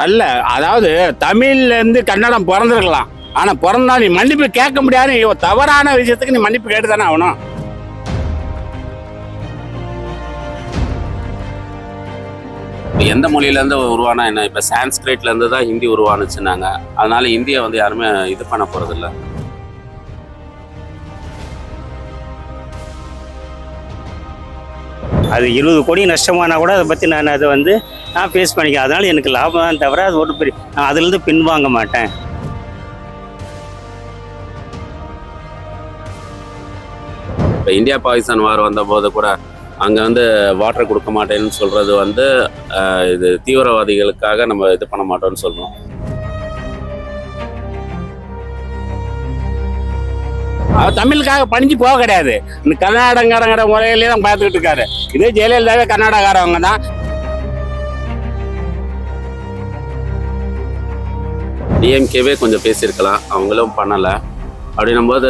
அல்ல, அதாவது தமிழ்லேருந்து கன்னடம் பிறந்திருக்கலாம். ஆனால் பிறந்தா நீ மன்னிப்பு கேட்க முடியாது. தவறான விஷயத்துக்கு நீ மன்னிப்பு கேட்டு தானே ஆகணும். எந்த மொழியிலேருந்து உருவானா என்ன? இப்போ சான்ஸ்கிரிட்லேருந்து தான் ஹிந்தி உருவானுச்சுன்னாங்க. அதனால ஹிந்தியை வந்து யாருமே இது பண்ண போகிறதில்ல. அது 20 கோடி நஷ்டமானா கூட அதை பற்றி நான் ஃபேஸ் பண்ணிக்கிறேன். அதனால் எனக்கு லாபம் தான் தவிர அது ஒரு பெரிய நான் அதுலேருந்து பின்வாங்க மாட்டேன். இப்போ இந்தியா பாகிஸ்தான் வார் வந்தபோது கூட அங்கே வந்து வாட்டர் கொடுக்க மாட்டேன்னு சொல்கிறது வந்து இது தீவிரவாதிகளுக்காக நம்ம இது பண்ண மாட்டோம்னு சொல்கிறோம். அவர் தமிழுக்காக பணிஞ்சு போக கிடையாது. இந்த கர்நாடகங்கிற முறையிலே தான் பார்த்துக்கிட்டு இருக்காரு. இதே ஜெயலலிதாவே கர்நாடகாரவங்க தான். டிஎம்கேவே கொஞ்சம் பேசியிருக்கலாம், அவங்களும் பண்ணலை. அப்படின்னும்போது